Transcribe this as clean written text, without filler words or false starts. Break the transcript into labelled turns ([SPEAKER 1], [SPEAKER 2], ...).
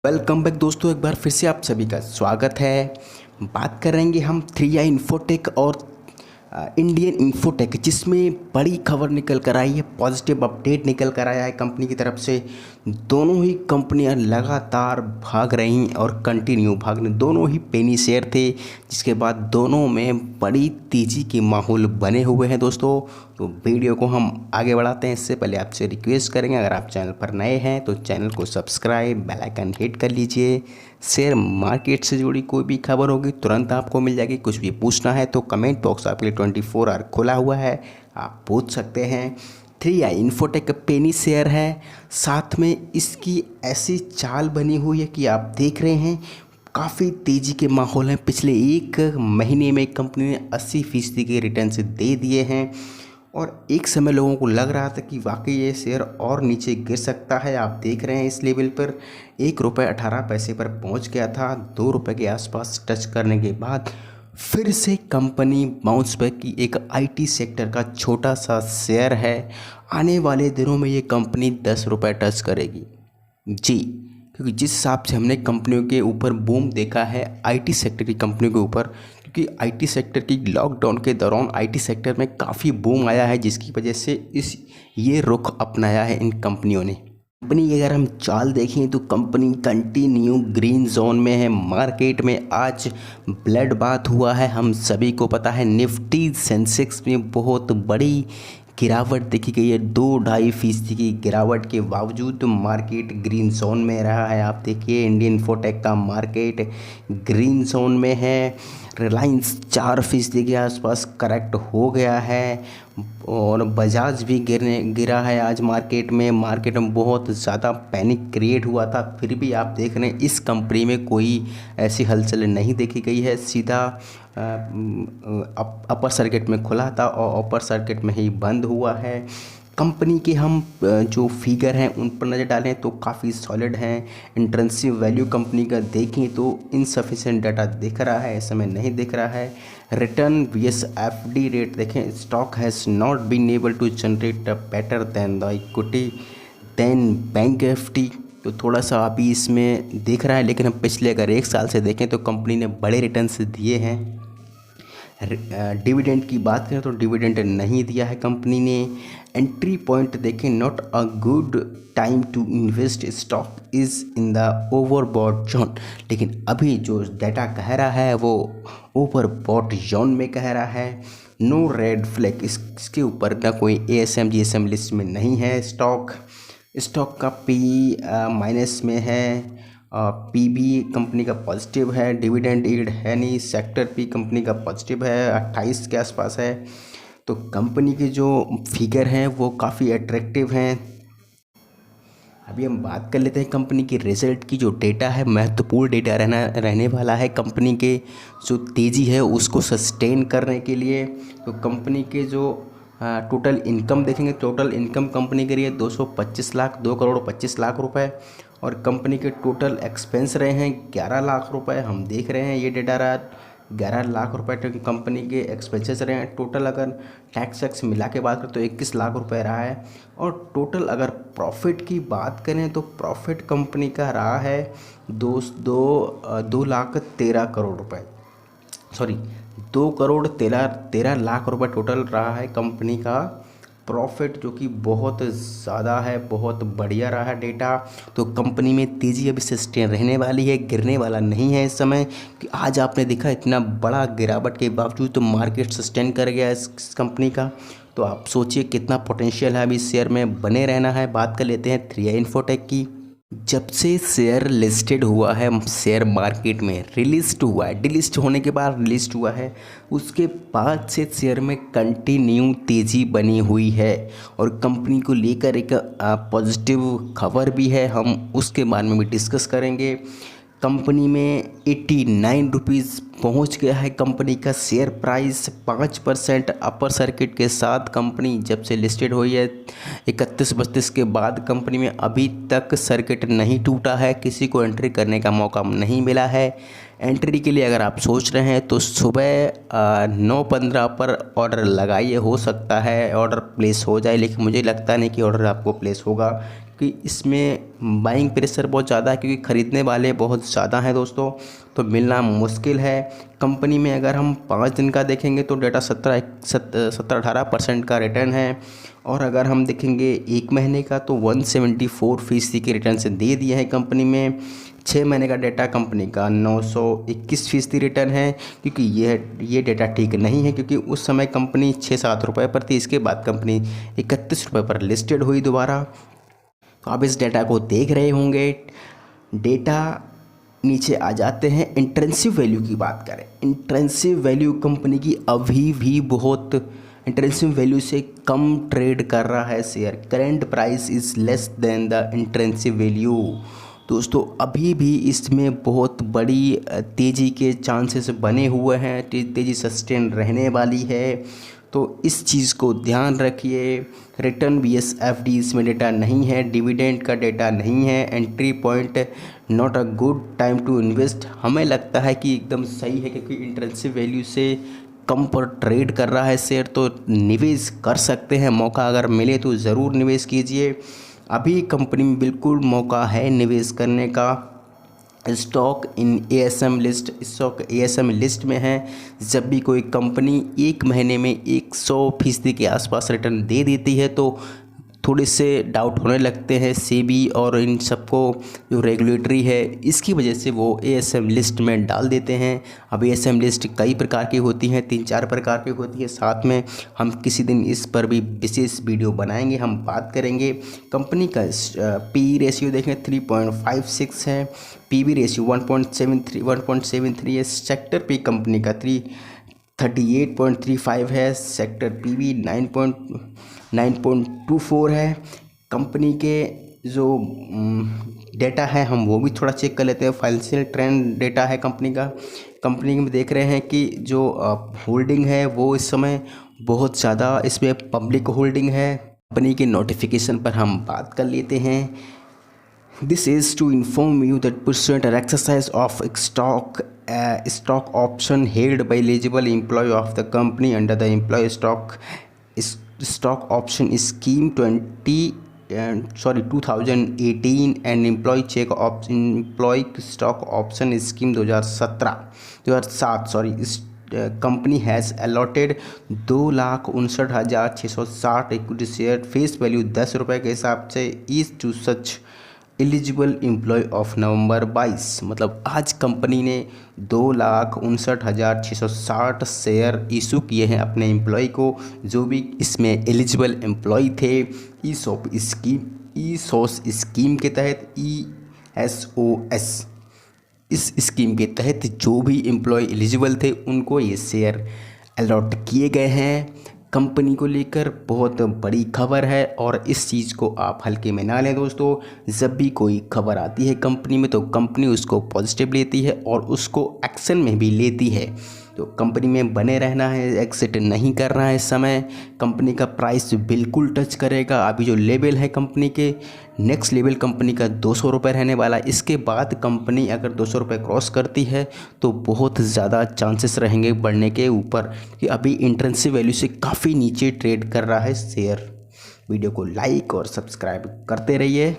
[SPEAKER 1] Welcome back दोस्तों, एक बार फिर से आप सभी का स्वागत है। बात करेंगे हम 3i इन्फोटेक और इंडियन इन्फोटेक, जिसमें बड़ी खबर निकल कर आई है, पॉजिटिव अपडेट निकल कर आया है कंपनी की तरफ से। दोनों ही कंपनियां लगातार भाग रही और कंटिन्यू भागने, दोनों ही पेनी शेयर थे, जिसके बाद दोनों में बड़ी तेज़ी के माहौल बने हुए हैं दोस्तों। तो वीडियो को हम आगे बढ़ाते हैं, इससे पहले आपसे रिक्वेस्ट करेंगे, अगर आप चैनल पर नए हैं तो चैनल को सब्सक्राइब, बेल आइकन हिट कर लीजिए। शेयर मार्केट से जुड़ी कोई भी खबर होगी तुरंत आपको मिल जाएगी। कुछ भी पूछना है तो कमेंट बॉक्स आपके लिए 24 आवर खुला हुआ है, आप पूछ सकते हैं। 3i इन्फोटेक पेनी शेयर है, साथ में इसकी ऐसी चाल बनी हुई है कि आप देख रहे हैं काफ़ी तेज़ी के माहौल हैं। पिछले एक महीने में कंपनी ने 80% के रिटर्न से दे दिए हैं और एक समय लोगों को लग रहा था कि वाकई ये शेयर और नीचे गिर सकता है। आप देख रहे हैं इस लेवल पर ₹1.18 पर पहुंच गया था। ₹2 के आसपास टच करने के बाद फिर से कंपनी बाउंस बैक की। एक आईटी सेक्टर का छोटा सा शेयर है, आने वाले दिनों में ये कंपनी ₹10 टच करेगी जी, क्योंकि जिस हिसाब से हमने कंपनियों के ऊपर बूम देखा है आईटी सेक्टर की कंपनियों के ऊपर, क्योंकि आईटी सेक्टर की लॉकडाउन के दौरान आईटी सेक्टर में काफ़ी बूम आया है, जिसकी वजह से ये रुख अपनाया है इन कंपनियों ने। कंपनी की अगर हम चाल देखें तो कंपनी कंटिन्यू ग्रीन जोन में है। मार्केट में आज ब्लड बाथ हुआ है, हम सभी को पता है। निफ्टी सेंसेक्स में बहुत बड़ी गिरावट देखी गई है, 2-2.5% की गिरावट के बावजूद मार्केट ग्रीन जोन में रहा है। आप देखिए इंडियन इन्फोटेक का मार्केट ग्रीन जोन में है। रिलायंस 4% के आसपास करेक्ट हो गया है और बजाज भी गिरा है आज मार्केट में बहुत ज़्यादा पैनिक क्रिएट हुआ था। फिर भी आप देख रहे हैं इस कंपनी में कोई ऐसी हलचल नहीं देखी गई है। सीधा अपर सर्किट में खुला था और अपर सर्किट में ही बंद हुआ है। कंपनी के हम जो फिगर हैं उन पर नज़र डालें तो काफ़ी सॉलिड हैं। इंट्रिंसिक वैल्यू कंपनी का देखें तो इनसफिशिएंट डाटा दिख रहा है, इस समय नहीं दिख रहा है। रिटर्न vs एफडी रेट देखें, stock has not been able to generate better than the equity than bank FD, तो थोड़ा सा अभी इसमें दिख रहा है। लेकिन हम पिछले अगर 1 साल से देखें तो कंपनी ने बड़े रिटर्न्स दिए हैं। डिविडेंड की बात करें तो डिविडेंड नहीं दिया है कंपनी ने। एंट्री पॉइंट देखें, not a good time to invest, stock is in the overbought zone. लेकिन अभी जो डाटा कह रहा है वो ओवरबॉट जोन में कह रहा है। नो रेड फ्लैग, इसके ऊपर ना कोई एएसएम जीएसएम लिस्ट में नहीं है। स्टॉक का पी माइनस में है, पीबी कंपनी का पॉजिटिव है, डिविडेंड यील्ड है नहीं, सेक्टर पी कंपनी का पॉजिटिव है, 28 के आसपास है। तो कंपनी के जो फिगर हैं वो काफ़ी अट्रैक्टिव हैं। अभी हम बात कर लेते हैं कंपनी की रिजल्ट की। जो डेटा है महत्वपूर्ण डेटा रहने वाला है कंपनी के। जो तेज़ी है उसको सस्टेन करने के लिए तो कंपनी के जो टोटल इनकम देखेंगे, टोटल इनकम कंपनी के लिए 225 लाख, 2,25 लाख रुपए। और कंपनी के टोटल एक्सपेंस रहे हैं 11 लाख रुपए। हम देख रहे हैं ये डेटा रहा 11 लाख रुपए कंपनी के एक्सपेंसेस रहे हैं। टोटल अगर टैक्स मिला के बात करें तो 21 लाख रुपए रहा है। और टोटल अगर प्रॉफिट की बात करें तो प्रॉफिट कंपनी का रहा है 2,13 करोड़ रुपए, सॉरी 2,13 लाख रुपए टोटल रहा है कंपनी का प्रॉफिट, जो कि बहुत ज़्यादा है, बहुत बढ़िया रहा है डेटा। तो कंपनी में तेज़ी अभी सस्टेन रहने वाली है, गिरने वाला नहीं है इस समय। कि आज आपने देखा इतना बड़ा गिरावट के बावजूद तो मार्केट सस्टेन कर गया इस कंपनी का। तो आप सोचिए कितना पोटेंशियल है अभी शेयर में बने रहना है। बात कर लेते हैं 3i इन्फोटेक की। जब से शेयर लिस्टेड हुआ है शेयर मार्केट में, रिलिस्ट हुआ है, डिलिस्ट होने के बाद रिलिस्ट हुआ है, उसके बाद से शेयर में कंटिन्यू तेज़ी बनी हुई है। और कंपनी को लेकर एक पॉजिटिव खबर भी है, हम उसके बारे में भी डिस्कस करेंगे। कंपनी में 89 रुपीज़ पहुँच गया है कंपनी का शेयर प्राइस, 5% अपर सर्किट के साथ कंपनी जब से लिस्टेड हुई है 31-32 के बाद कंपनी में अभी तक सर्किट नहीं टूटा है, किसी को एंट्री करने का मौका नहीं मिला है। एंट्री के लिए अगर आप सोच रहे हैं तो सुबह 9:15 पर ऑर्डर लगाइए, हो सकता है ऑर्डर प्लेस हो जाए, लेकिन मुझे लगता नहीं कि ऑर्डर आपको प्लेस होगा, क्योंकि इसमें बाइंग प्रेशर बहुत ज़्यादा है, क्योंकि ख़रीदने वाले बहुत ज़्यादा हैं दोस्तों, तो मिलना मुश्किल है। कंपनी में अगर हम 5 दिन का देखेंगे तो डेटा 17-18% का रिटर्न है, और अगर हम देखेंगे 1 महीने का तो 174% के रिटर्न से दे दिए हैं कंपनी में। 6 महीने का डेटा कंपनी का 921% रिटर्न है, क्योंकि ये डेटा ठीक नहीं है, क्योंकि उस समय कंपनी 6-7 रुपये पर थी, इसके बाद कंपनी 31 रुपये पर लिस्टेड हुई दोबारा। तो आप इस डेटा को देख रहे होंगे। डेटा नीचे आ जाते हैं। इंट्रेंसिव वैल्यू की बात करें, इंट्रेंसिव वैल्यू कंपनी की अभी भी बहुत इंट्रेंसिव वैल्यू से कम ट्रेड कर रहा है share. Current price is less than the intrinsic value. दोस्तों अभी भी इसमें बहुत बड़ी तेज़ी के चांसेस बने हुए हैं, तेज़ी सस्टेन रहने वाली है, तो इस चीज़ को ध्यान रखिए। रिटर्न BSFD इसमें डेटा नहीं है, डिविडेंड का डेटा नहीं है, entry point not a good time to invest. हमें लगता है कि एकदम सही है, क्योंकि इंट्रेंसिव वैल्यू से कम पर ट्रेड कर रहा है शेयर, तो निवेश कर सकते हैं। मौका अगर मिले तो ज़रूर निवेश कीजिए। अभी कंपनी में बिल्कुल मौका है निवेश करने का। Stock in ASM list, stock ASM list में है। जब भी कोई कंपनी 1 महीने में 100% के आसपास रिटर्न दे देती है तो थोड़े से डाउट होने लगते हैं सेबी और इन सबको, जो रेगुलेटरी है, इसकी वजह से वो ASM लिस्ट में डाल देते हैं। अब ASM लिस्ट कई प्रकार की होती हैं, 3-4 प्रकार की होती है। साथ में हम किसी दिन इस पर भी विशेष वीडियो बनाएंगे, हम बात करेंगे। कंपनी का PE रेशियो देखें 3.56 है, PB रेशियो 1.73 है। सेक्टर पी कंपनी का 38.35 है, सेक्टर PB 9.24 है। कंपनी के जो डेटा है हम वो भी थोड़ा चेक कर लेते हैं। फाइनेंशियल ट्रेंड डेटा है कंपनी का। कंपनी में देख रहे हैं कि जो होल्डिंग है वो इस समय बहुत ज़्यादा इसमें पब्लिक होल्डिंग है। कंपनी के नोटिफिकेशन पर हम बात कर लेते हैं। This is to inform you that pursuant to exercise of stock option held by eligible employee of the company under the employee stock option scheme 2018 and employee stock option scheme 2007 company has allotted 2,59,660 equity share face value 10 रुपये के हिसाब से each to such eligible employ of November 22। मतलब आज company ने 2,59,660 share issue किए हैं अपने एम्प्लॉय को, जो भी इसमें एलिजिबल एम्प्लॉय थे। ESOS स्कीम के तहत, ESOS इस स्कीम के तहत जो भी एम्प्लॉय एलिजिबल थे उनको ये शेयर अलॉट किए गए हैं। कंपनी को लेकर बहुत बड़ी खबर है, और इस चीज़ को आप हल्के में ना लें दोस्तों। जब भी कोई खबर आती है कंपनी में तो कंपनी उसको पॉजिटिव लेती है और उसको एक्शन में भी लेती है। तो कंपनी में बने रहना है, एग्जिट नहीं करना है। इस समय कंपनी का प्राइस बिल्कुल टच करेगा अभी जो लेवल है कंपनी के। नेक्स्ट लेवल कंपनी का 200 रुपये रहने वाला है। इसके बाद कंपनी अगर 200 रुपये क्रॉस करती है तो बहुत ज़्यादा चांसेस रहेंगे बढ़ने के ऊपर, कि अभी इंट्रेंसिव वैल्यू से काफ़ी नीचे ट्रेड कर रहा है शेयर। वीडियो को लाइक और सब्सक्राइब करते रहिए।